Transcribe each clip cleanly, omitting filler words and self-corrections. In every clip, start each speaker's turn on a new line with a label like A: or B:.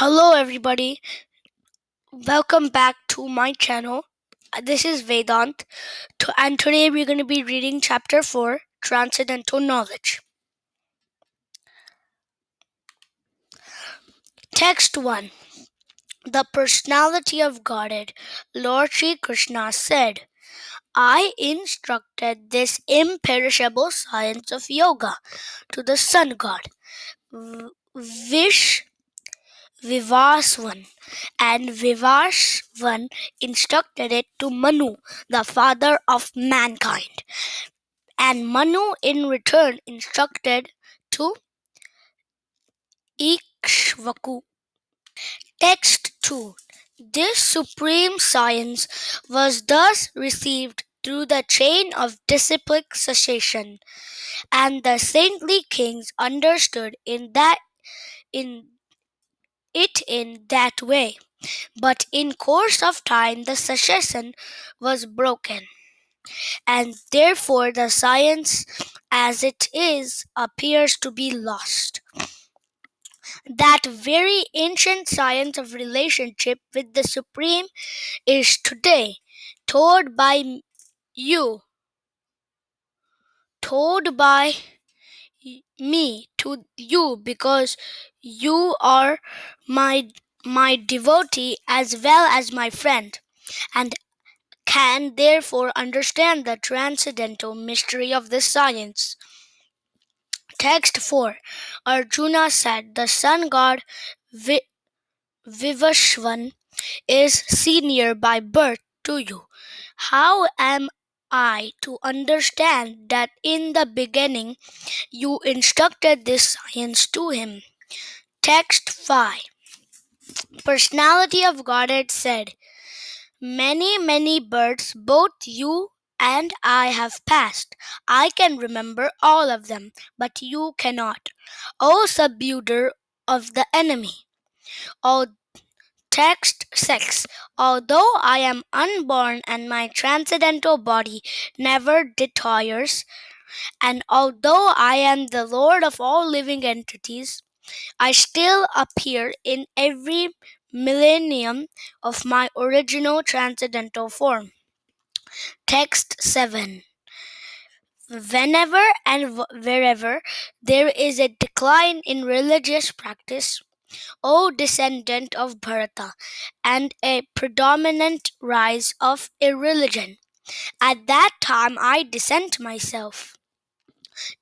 A: Hello everybody, welcome back to my channel. This is Vedant and today we're going to be reading Chapter 4, Transcendental Knowledge. Text 1. The Personality of Godhead, Lord Sri Krishna said, I instructed this imperishable science of yoga to the Sun God, Vivaswan, and Vivaswan instructed it to Manu, the father of mankind, and Manu in return instructed to Ikshvaku. Text 2. This supreme science was thus received through the chain of disciplic succession, and the saintly kings understood in that way. But in course of time the succession was broken, and therefore the science as it is appears to be lost. That very ancient science of relationship with the Supreme is today told by me to you, because you are my devotee as well as my friend, and can therefore understand the transcendental mystery of this science. Text 4. Arjuna said, the sun god Vivashvan is senior by birth to you. How am I to understand that in the beginning you instructed this science to him? Text 5. Personality of Godhead said, many births both you and I have passed. I can remember all of them, but you cannot. O subduer of the enemy. O Text 6. Although I am unborn and my transcendental body never retires, and although I am the Lord of all living entities, I still appear in every millennium of my original transcendental form. Text 7. Whenever and wherever there is a decline in religious practice, O descendant of Bharata, and a predominant rise of irreligion, at that time I dissent myself.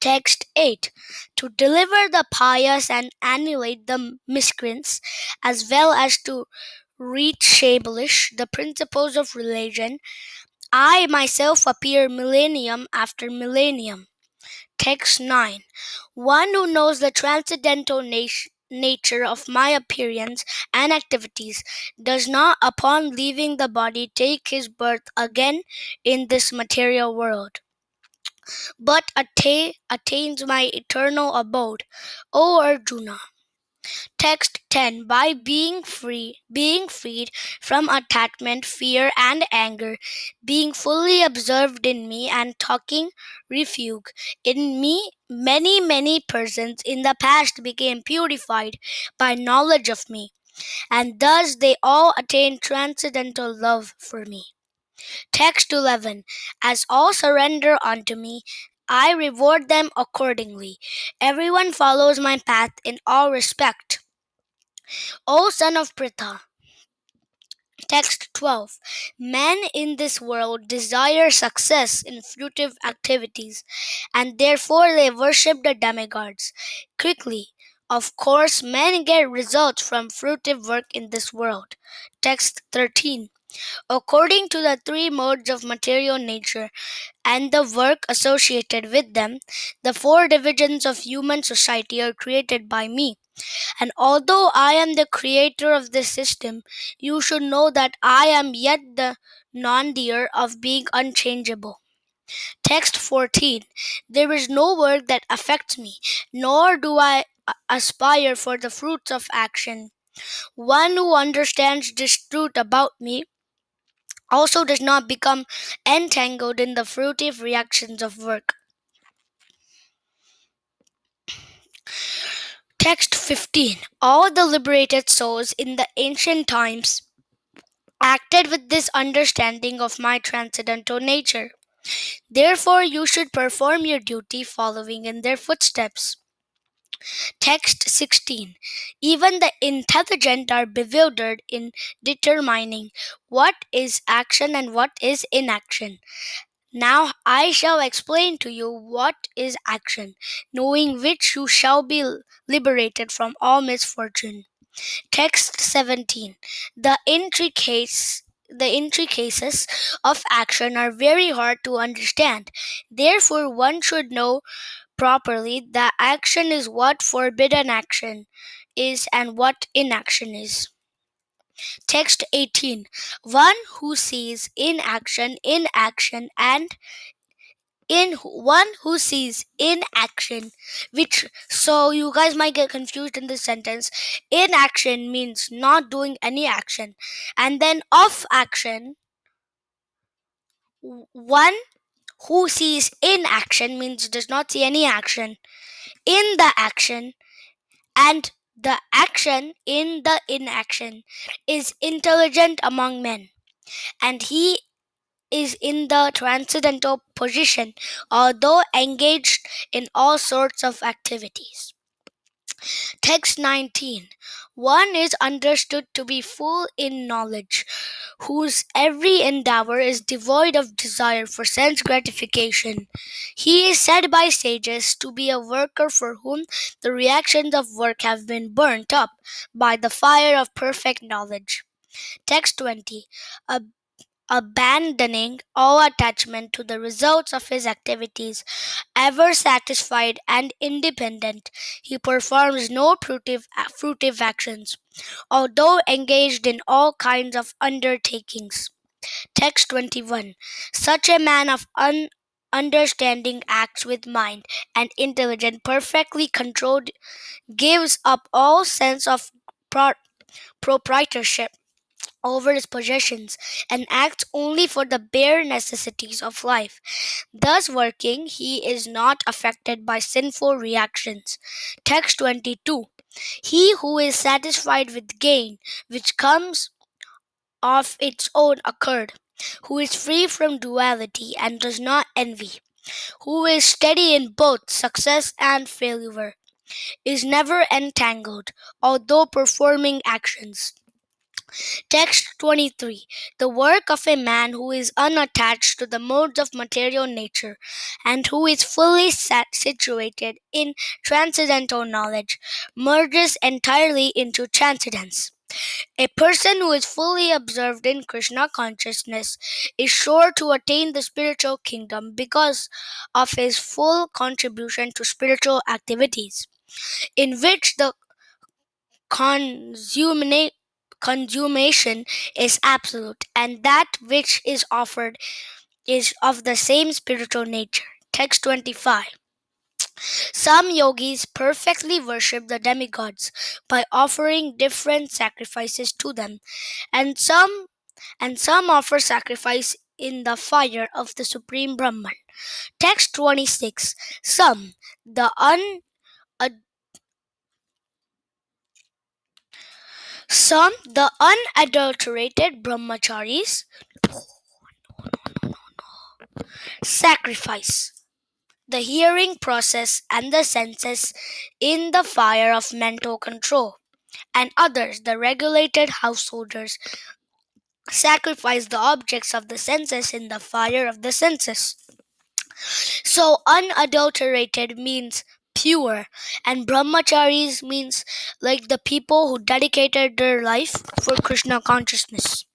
A: Text 8. To deliver the pious and annihilate the miscreants, as well as to reestablish the principles of religion, I myself appear millennium after millennium. Text 9. One who knows the transcendental nature of my appearance and activities does not, upon leaving the body, take his birth again in this material world, but attains my eternal abode. O Arjuna. Text 10. By being freed from attachment, fear, and anger, being fully observed in me, and talking refuge in me, many persons in the past became purified by knowledge of me, and thus they all attained transcendental love for me. Text 11. As all surrender unto me, I reward them accordingly. Everyone follows my path in all respect. O son of Pritha. Text 12. Men in this world desire success in fruitive activities, and therefore they worship the demigods. Quickly, of course, men get results from fruitive work in this world. Text 13. According to the three modes of material nature and the work associated with them, the four divisions of human society are created by me. And although I am the creator of this system, you should know that I am yet the non-doer of being unchangeable. Text 14. There is no work that affects me, nor do I aspire for the fruits of action. One who understands this truth about me also does not become entangled in the fruitive reactions of work. Text 15. All the liberated souls in the ancient times acted with this understanding of my transcendental nature. Therefore, you should perform your duty following in their footsteps. Text 16. Even the intelligent are bewildered in determining what is action and what is inaction. Now I shall explain to you what is action, knowing which you shall be liberated from all misfortune. Text 17. The intricacies of action are very hard to understand. Therefore, one should know properly that action is what forbidden action is and what inaction is. Text 18. One who sees in action and in one who sees in action, which, so you guys might get confused in this sentence. Inaction means not doing any action, and then of action, one who sees in action means does not see any action in the action, and the action in the inaction is intelligent among men, and he is in the transcendental position, although engaged in all sorts of activities. Text 19. One is understood to be full in knowledge, whose every endeavor is devoid of desire for sense gratification. He is said by sages to be a worker for whom the reactions of work have been burnt up by the fire of perfect knowledge. Text 20. A Abandoning all attachment to the results of his activities, ever satisfied and independent, he performs no fruitive actions, although engaged in all kinds of undertakings. Text 21. Such a man of understanding acts with mind and intelligence perfectly controlled, gives up all sense of proprietorship over his possessions, and acts only for the bare necessities of life. Thus working, he is not affected by sinful reactions. Text 22. He who is satisfied with gain, which comes of its own accord, who is free from duality and does not envy, who is steady in both success and failure, is never entangled, although performing actions. Text 23. The work of a man who is unattached to the modes of material nature and who is fully situated in transcendental knowledge merges entirely into transcendence. A person who is fully absorbed in Krishna consciousness is sure to attain the spiritual kingdom because of his full contribution to spiritual activities, in which the consummation is absolute, and that which is offered is of the same spiritual nature. Text 25. Some yogis perfectly worship the demigods by offering different sacrifices to them, and some offer sacrifice in the fire of the supreme Brahman. Text 26. Some, the unadulterated brahmacharis, sacrifice the hearing process and the senses in the fire of mental control, and others, the regulated householders, sacrifice the objects of the senses in the fire of the senses. So unadulterated means pure, and brahmacharis means like the people who dedicated their life for Krishna consciousness.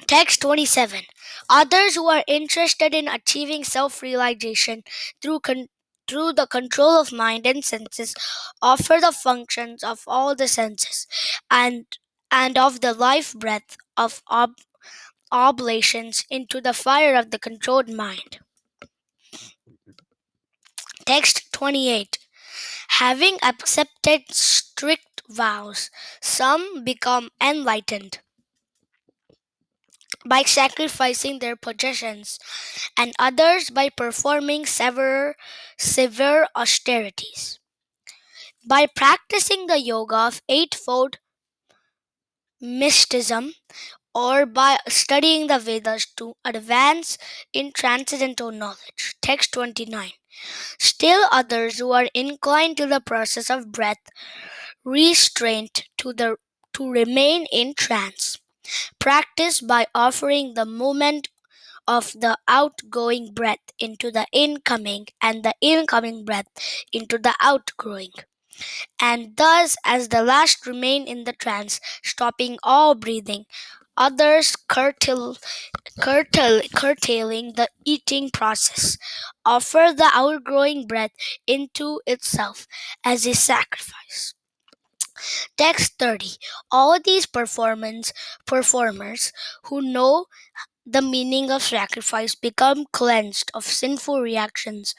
A: Text 27. Others who are interested in achieving self-realization through the control of mind and senses offer the functions of all the senses and of the life breath of oblations into the fire of the controlled mind. Text 28. Having accepted strict vows, some become enlightened by sacrificing their possessions, and others by performing severe austerities. By practicing the yoga of eightfold mysticism, or by studying the Vedas to advance in transcendental knowledge. Text 29. Still others who are inclined to the process of breath restraint to remain in trance. Practice by offering the movement of the outgoing breath into the incoming and the incoming breath into the outgoing. And thus, as the last remain in the trance, stopping all breathing, others curtailing the eating process, offer the outgrowing breath into itself as a sacrifice. Text 30. All these performers who know the meaning of sacrifice become cleansed of sinful reactions,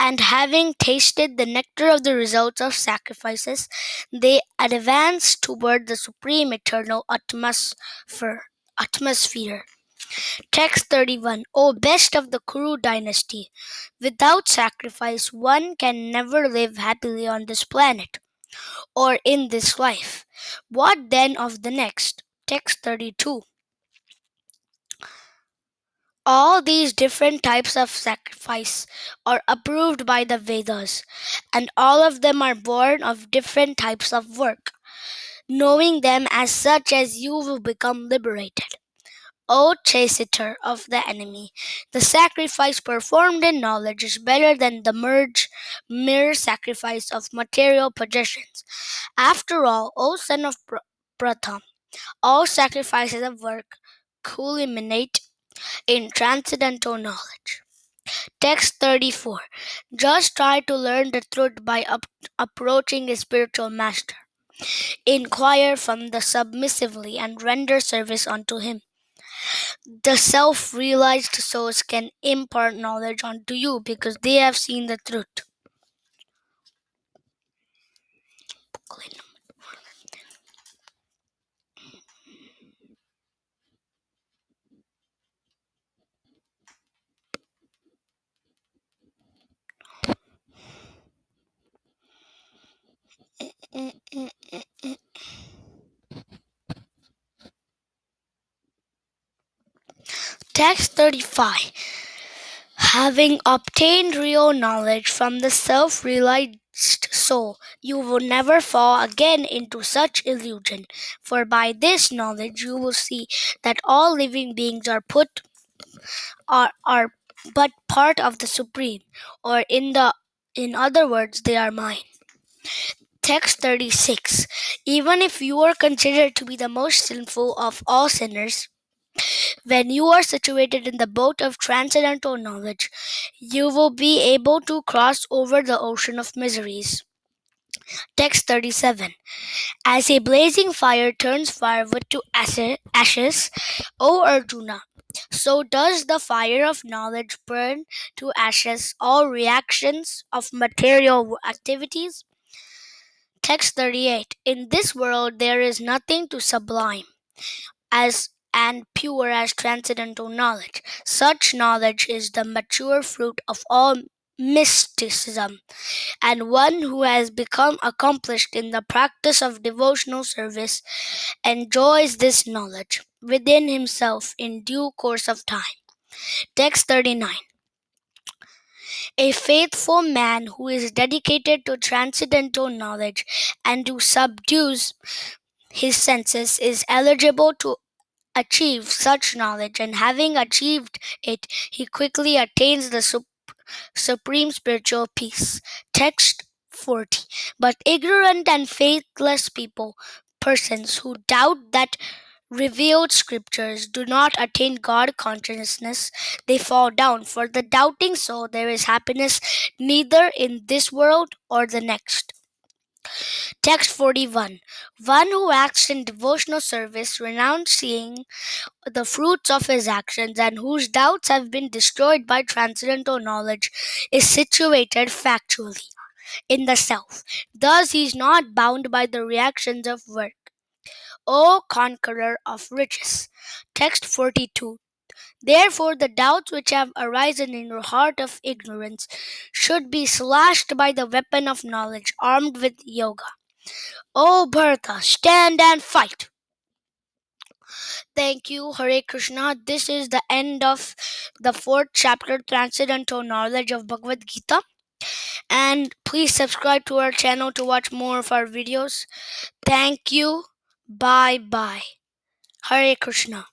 A: and having tasted the nectar of the results of sacrifices, they advance toward the supreme eternal atmosphere. Text 31. O best of the Kuru dynasty, without sacrifice one can never live happily on this planet or in this life. What then of the next? Text 32. All these different types of sacrifice are approved by the Vedas, and all of them are born of different types of work. Knowing them as such as you will become liberated. O chaser of the enemy, the sacrifice performed in knowledge is better than the mere sacrifice of material possessions. After all, O son of Pratham, all sacrifices of work culminate in transcendental knowledge. Text 34. Just try to learn the truth by approaching a spiritual master. Inquire from the submissively and render service unto him. The self-realized souls can impart knowledge unto you because they have seen the truth. Text 35. Having obtained real knowledge from the self-realized soul, you will never fall again into such illusion, for by this knowledge you will see that all living beings are but part of the Supreme, or in other words, they are mine. Text 36. Even if you are considered to be the most sinful of all sinners, when you are situated in the boat of transcendental knowledge, you will be able to cross over the ocean of miseries. Text 37. As a blazing fire turns firewood to ashes, O Arjuna, so does the fire of knowledge burn to ashes all reactions of material activities. Text 38. In this world there is nothing to sublime as and pure as transcendental knowledge. Such knowledge is the mature fruit of all mysticism, and one who has become accomplished in the practice of devotional service enjoys this knowledge within himself in due course of time. Text 39. A faithful man who is dedicated to transcendental knowledge and who subdues his senses is eligible to achieve such knowledge, and having achieved it, he quickly attains the supreme spiritual peace. Text 40. But ignorant and faithless persons who doubt that revealed scriptures do not attain God consciousness, they fall down. For the doubting soul, there is happiness neither in this world or the next. Text 41. One who acts in devotional service, renouncing the fruits of his actions, and whose doubts have been destroyed by transcendental knowledge, is situated factually in the self. Thus he is not bound by the reactions of work. O conqueror of riches. Text 42. Therefore, the doubts which have arisen in your heart of ignorance should be slashed by the weapon of knowledge armed with yoga. O Bharata, stand and fight! Thank you, Hare Krishna. This is the end of the fourth chapter, Transcendental Knowledge of Bhagavad-gita. And please subscribe to our channel to watch more of our videos. Thank you. Bye bye. Hare Krishna.